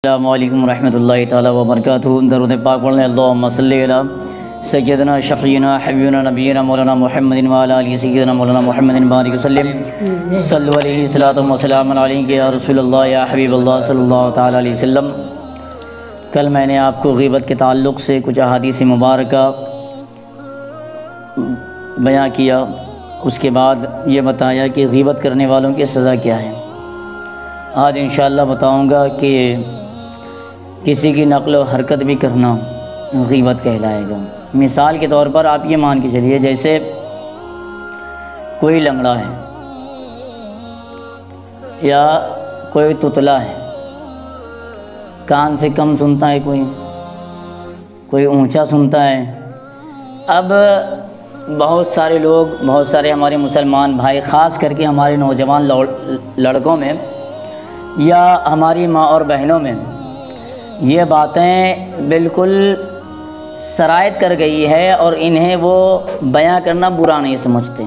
السلام علیکم ورحمۃ اللہ تعالیٰ وبرکاتہ۔ درود پاک پڑھنے اللہم صلی علی سیدنا شفیعنا حبیبنا نبینا مولانا محمد وعلی آلہ سیدنا مولانا محمد بارک وسلم صلی علیہ الصلاۃ والسلام علیک یا رسول اللہ یا حبیب اللہ صلی اللہ تعالیٰ علیہ وسلم۔ کل میں نے آپ کو غیبت کے تعلق سے کچھ احادیث مبارکہ بیان کیا، اس کے بعد یہ بتایا کہ غیبت کرنے والوں کی سزا کیا ہے۔ آج انشاءاللہ بتاؤں گا کہ کسی کی نقل و حرکت بھی کرنا غیبت کہلائے گا۔ مثال کے طور پر آپ یہ مان کے چلیے، جیسے کوئی لنگڑا ہے یا کوئی تتلا ہے، کان سے کم سنتا ہے، کوئی اونچا سنتا ہے۔ اب بہت سارے لوگ، بہت سارے ہمارے مسلمان بھائی، خاص کر کے ہمارے نوجوان لڑکوں میں یا ہماری ماں اور بہنوں میں یہ باتیں بالکل سرایت کر گئی ہے اور انہیں وہ بیان کرنا برا نہیں سمجھتے۔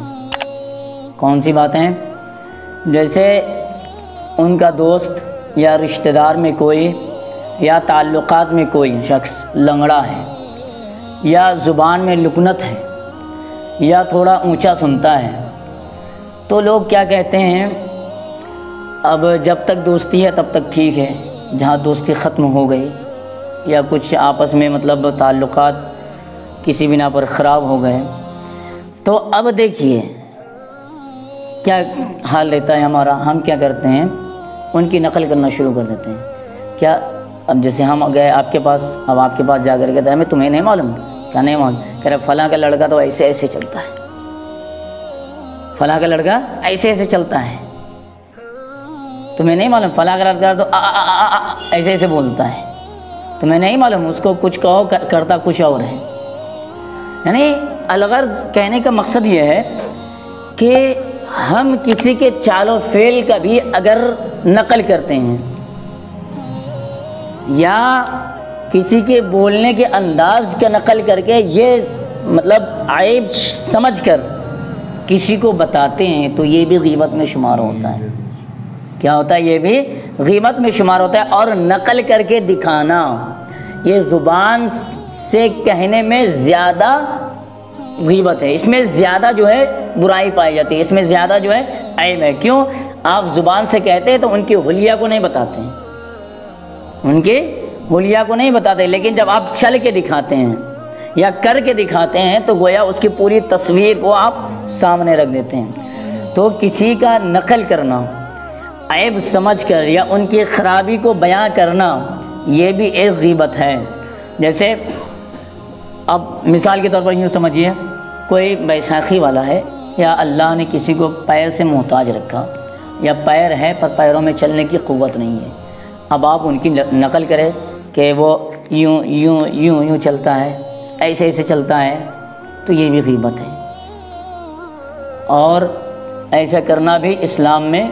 کون سی باتیں؟ جیسے ان کا دوست یا رشتہ دار میں کوئی یا تعلقات میں کوئی شخص لنگڑا ہے یا زبان میں لکنت ہے یا تھوڑا اونچا سنتا ہے، تو لوگ کیا کہتے ہیں، اب جب تک دوستی ہے تب تک ٹھیک ہے، جہاں دوستی ختم ہو گئی یا کچھ آپس میں مطلب تعلقات کسی بنا پر خراب ہو گئے، تو اب دیکھیے کیا حال رہتا ہے ہمارا۔ ہم کیا کرتے ہیں، ان کی نقل کرنا شروع کر دیتے ہیں۔ کیا اب جیسے ہم گئے آپ کے پاس، اب آپ کے پاس جا کر کہتا ہے میں تمہیں نہیں معلوم، کیا نہیں معلوم؟ کہہ رہا فلاں کا لڑکا تو ایسے ایسے چلتا ہے، فلاں کا لڑکا ایسے ایسے چلتا ہے، تمہیں نہیں معلوم؟ فلاں کا لڑکا تو ایسے ایسے بولتا ہے، تمہیں نہیں معلوم؟ اس کو کچھ کہو کرتا کچھ اور ہے۔ یعنی الغرض کہنے کا مقصد یہ ہے کہ ہم کسی کے چال و فعل کا بھی اگر نقل کرتے ہیں یا کسی کے بولنے کے انداز کا نقل کر کے یہ مطلب عیب سمجھ کر کسی کو بتاتے ہیں، تو یہ بھی غیبت میں شمار ہوتا ہے۔ کیا ہوتا ہے؟ یہ بھی غیبت میں شمار ہوتا ہے۔ اور نقل کر کے دکھانا، یہ زبان سے کہنے میں زیادہ غیبت ہے، اس میں زیادہ جو ہے برائی پائی جاتی ہے، اس میں زیادہ جو ہے عیب ہے۔ کیوں؟ آپ زبان سے کہتے ہیں تو ان کی حلیہ کو نہیں بتاتے ہیں، ان کے حلیہ کو نہیں بتاتے، لیکن جب آپ چل کے دکھاتے ہیں یا کر کے دکھاتے ہیں تو گویا اس کی پوری تصویر کو آپ سامنے رکھ دیتے ہیں۔ تو کسی کا نقل کرنا عیب سمجھ کر یا ان کی خرابی کو بیان کرنا، یہ بھی ایک غیبت ہے۔ جیسے اب مثال کے طور پر یوں سمجھیے، کوئی بیساکھی والا ہے یا اللہ نے کسی کو پیر سے محتاج رکھا، یا پیر ہے پر پیروں میں چلنے کی قوت نہیں ہے، اب آپ ان کی نقل کریں کہ وہ یوں یوں یوں یوں چلتا ہے، ایسے ایسے چلتا ہے، تو یہ بھی غیبت ہے۔ اور ایسا کرنا بھی اسلام میں،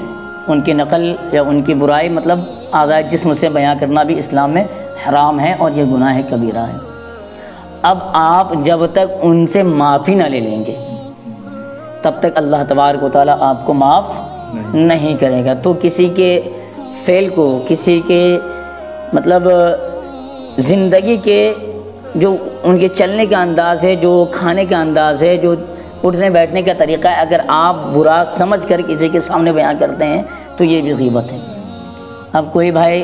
ان کی نقل یا ان کی برائی مطلب اعضاء جسم سے بیان کرنا بھی اسلام میں حرام ہے اور یہ گناہ کبیرہ ہے۔ اب آپ جب تک ان سے معافی نہ لے لیں گے تب تک اللہ تبارک و تعالیٰ آپ کو معاف نہیں کرے گا۔ تو کسی کے فعل کو، کسی کے مطلب زندگی کے جو ان کے چلنے کا انداز ہے، جو کھانے کا انداز ہے، جو اٹھنے بیٹھنے کا طریقہ ہے، اگر آپ برا سمجھ کر کسی کے سامنے بیان کرتے ہیں تو یہ بھی غیبت ہے۔ اب کوئی بھائی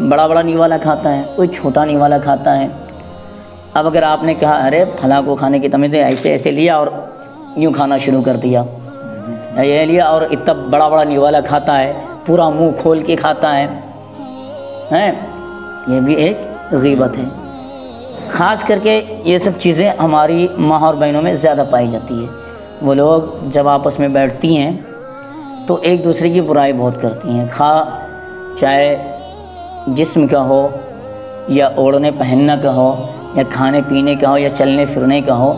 بڑا بڑا نیوالا کھاتا ہے، کوئی چھوٹا نیوالا کھاتا ہے، اب اگر آپ نے کہا ارے فلاں کو کھانے کی تمیز ہے، ایسے ایسے لیا اور یوں کھانا شروع کر دیا، یہ لیا اور اتنا بڑا بڑا نیوالا کھاتا ہے، پورا منہ کھول کے کھاتا ہے، یہ بھی ایک غیبت ہے۔ خاص کر کے یہ سب چیزیں ہماری ماں اور بہنوں میں زیادہ پائی جاتی ہے۔ وہ لوگ جب آپس میں بیٹھتی ہیں تو ایک دوسرے کی برائی بہت کرتی ہیں، چاہے جسم کا ہو یا اوڑھنے پہننا کا ہو یا کھانے پینے کا ہو یا چلنے پھرنے کا ہو،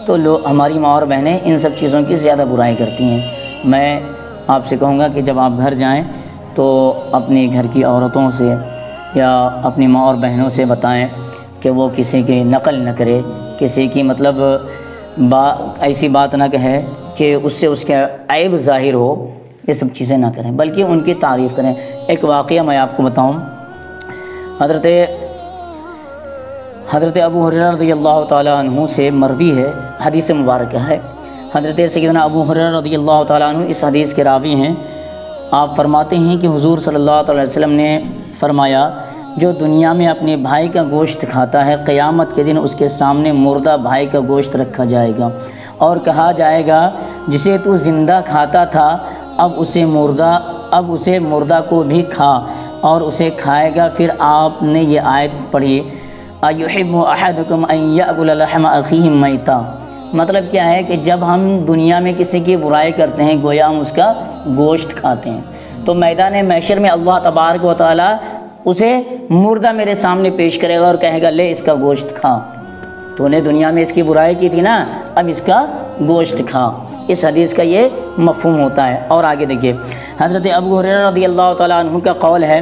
تو ہماری ماں اور بہنیں ان سب چیزوں کی زیادہ برائی کرتی ہیں۔ میں آپ سے کہوں گا کہ جب آپ گھر جائیں تو اپنی گھر کی عورتوں سے یا اپنی ماں اور بہنوں سے بتائیں کہ وہ کسی کی نقل نہ کرے، کسی کی مطلب ایسی بات نہ کہے کہ اس سے اس کا عیب ظاہر ہو، یہ سب چیزیں نہ کریں، بلکہ ان کی تعریف کریں۔ ایک واقعہ میں آپ کو بتاؤں، حضرت ابو ہریرہ رضی اللہ تعالیٰ عنہ سے مروی ہے، حدیث مبارکہ ہے۔ حضرت سیدنا ابو ہریرہ رضی اللہ تعالیٰ عنہ اس حدیث کے راوی ہیں۔ آپ فرماتے ہیں کہ حضور صلی اللہ علیہ وسلم نے فرمایا، جو دنیا میں اپنے بھائی کا گوشت کھاتا ہے، قیامت کے دن اس کے سامنے مردہ بھائی کا گوشت رکھا جائے گا اور کہا جائے گا، جسے تو زندہ کھاتا تھا اب اسے مردہ کو بھی کھا، اور اسے کھائے گا۔ پھر آپ نے یہ آیت پڑھی، اَيُحِبُّ أَحَدُكُمْ أَن يَأْكُلَ لَحْمَ أَخِيهِ مَيْتًا۔ مطلب کیا ہے کہ جب ہم دنیا میں کسی کی برائی کرتے ہیں گویا ہم اس کا گوشت کھاتے ہیں، تو میدان محشر میں اللہ تبارک و تعالیٰ اسے مردہ میرے سامنے پیش کرے گا اور کہے گا، لے اس کا گوشت کھا، تو نے دنیا میں اس کی برائی کی تھی نا، اب اس کا گوشت کھا۔ اس حدیث کا یہ مفہوم ہوتا ہے۔ اور آگے دیکھیے، حضرت ابو ہریرہ رضی اللہ تعالیٰ عنہ کا قول ہے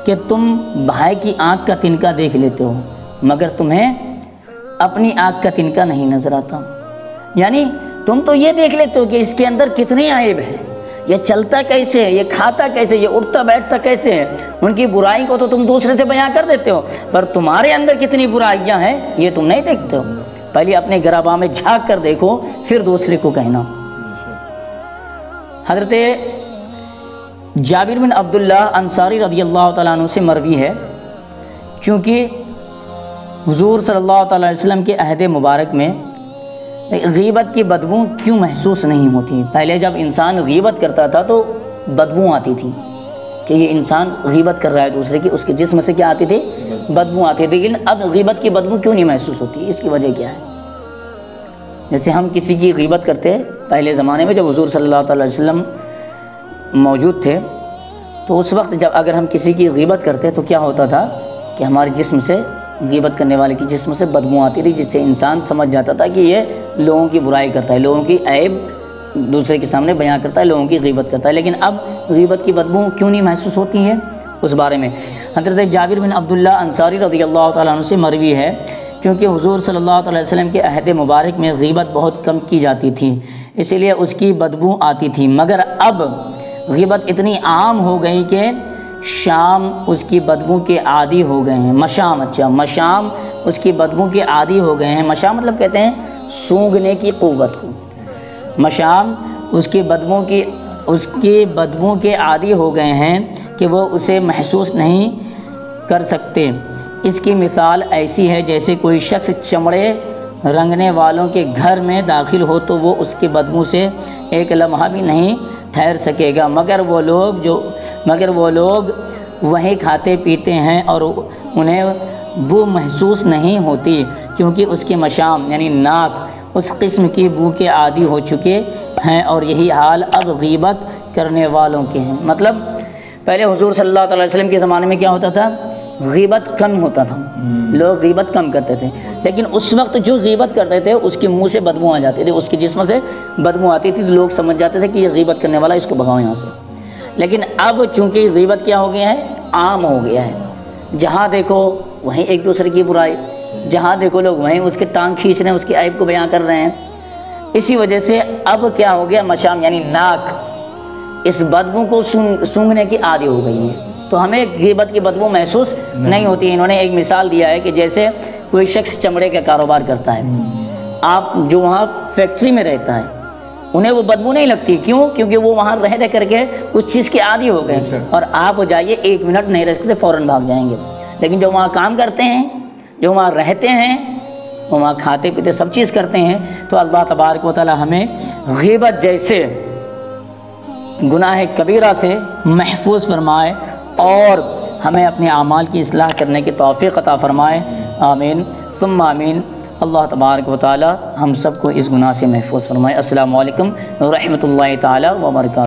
کہ تم بھائی کی آنکھ کا تنکا دیکھ لیتے ہو مگر تمہیں اپنی آنکھ کا تنکا نہیں نظر آتا، یعنی تم تو یہ دیکھ لیتے ہو کہ اس کے اندر کتنے عیب ہیں، یہ چلتا کیسے ہے، یہ کھاتا کیسے، یہ اٹھتا بیٹھتا کیسے ہے، ان کی برائی کو تو تم دوسرے سے بیان کر دیتے ہو، پر تمہارے اندر کتنی برائیاں ہیں یہ تم نہیں دیکھتے ہو۔ پہلے اپنے گربا میں جھانک کر دیکھو پھر دوسرے کو کہنا۔ حضرت جابر بن عبداللہ انصاری رضی اللہ تعالیٰ عنہ سے مروی ہے، چونکہ حضور صلی اللہ تعالیٰ علیہ وسلم کے عہد مبارک میں غیبت کی بدبو کیوں محسوس نہیں ہوتی؟ پہلے جب انسان غیبت کرتا تھا تو بدبو آتی تھی کہ یہ انسان غیبت کر رہا ہے دوسرے کی، اس کے جسم سے کیا آتی تھی؟ بدبو آتی تھی۔ لیکن اب غیبت کی بدبو کیوں نہیں محسوس ہوتی؟ اس کی وجہ کیا ہے؟ جیسے ہم کسی کی غیبت کرتے پہلے زمانے میں، جب حضور صلی اللہ تعالیٰ علیہ وسلم موجود تھے، تو اس وقت جب اگر ہم کسی کی غیبت کرتے تو کیا ہوتا تھا کہ ہمارے جسم سے، غیبت کرنے والے کی جسم سے بدبو آتی تھی، جس سے انسان سمجھ جاتا تھا کہ یہ لوگوں کی برائی کرتا ہے، لوگوں کی عیب دوسرے کے سامنے بیان کرتا ہے، لوگوں کی غیبت کرتا ہے۔ لیکن اب غیبت کی بدبو کیوں نہیں محسوس ہوتی ہے؟ اس بارے میں حضرت جابر بن عبداللہ انصاری رضی اللہ تعالیٰ عنہ سے مروی ہے، کیونکہ حضور صلی اللہ علیہ وسلم کے عہد مبارک میں غیبت بہت کم کی جاتی تھی، اسی لیے اس کی بدبو آتی تھی، مگر اب غیبت اتنی عام ہو گئی کہ شام اس کی بدبو کے عادی ہو گئے ہیں۔ مشام اس کی بدبو کے عادی ہو گئے ہیں۔ مشام مطلب کہتے ہیں سونگھنے کی قوت کو۔ مشام اس کی بدبو کے عادی ہو گئے ہیں کہ وہ اسے محسوس نہیں کر سکتے۔ اس کی مثال ایسی ہے جیسے کوئی شخص چمڑے رنگنے والوں کے گھر میں داخل ہو تو وہ اس کی بدبو سے ایک لمحہ بھی نہیں ٹھہر سکے گا، مگر وہ لوگ وہیں کھاتے پیتے ہیں اور انہیں بو محسوس نہیں ہوتی، کیونکہ اس کے مشام یعنی ناک اس قسم کی بو کے عادی ہو چکے ہیں، اور یہی حال اب غیبت کرنے والوں کے ہیں۔ مطلب پہلے حضور صلی اللہ علیہ وسلم کے زمانے میں کیا ہوتا تھا؟ غیبت کم ہوتا تھا، لوگ غیبت کم کرتے تھے، لیکن اس وقت جو غیبت کرتے تھے اس کے منہ سے بدبو آ جاتی تھی، اس کے جسم سے بدبو آتی تھی، تو لوگ سمجھ جاتے تھے کہ یہ غیبت کرنے والا، اس کو بھگاؤ یہاں سے۔ لیکن اب چونکہ غیبت کیا ہو گیا ہے؟ عام ہو گیا ہے، جہاں دیکھو وہیں ایک دوسرے کی برائی، جہاں دیکھو لوگ وہیں اس کے ٹانگ کھینچ رہے ہیں، اس کی عیب کو بیان کر رہے ہیں۔ اسی وجہ سے اب کیا ہو گیا؟ مشام یعنی ناک اس بدبو کو سونگھنے کی عادی ہو گئی ہے، تو ہمیں غیبت کی بدبو محسوس نہیں ہوتی۔ انہوں نے ایک مثال دیا ہے کہ جیسے کوئی شخص چمڑے کا کاروبار کرتا ہے، آپ جو وہاں فیکٹری میں رہتا ہے انہیں وہ بدبو نہیں لگتی، کیوں؟ کیونکہ وہ وہاں رہ کر کے اس چیز کے عادی ہو گئے، اور آپ جائیے ایک منٹ نہیں رہ سکتے، فوراً بھاگ جائیں گے۔ لیکن جو وہاں کام کرتے ہیں، جو وہاں رہتے ہیں، وہ وہاں کھاتے پیتے سب چیز کرتے ہیں، تو اللہ تبارک و تعالی ہمیں غیبت جیسے گناہ کبیرہ سے محفوظ فرمائے اور ہمیں اپنے اعمال کی اصلاح کرنے کی توفیق عطا فرمائے، آمین ثم آمین۔ اللہ تبارک و تعالی ہم سب کو اس گناہ سے محفوظ فرمائے۔ السلام علیکم ورحمۃ اللہ تعالی وبرکاتہ۔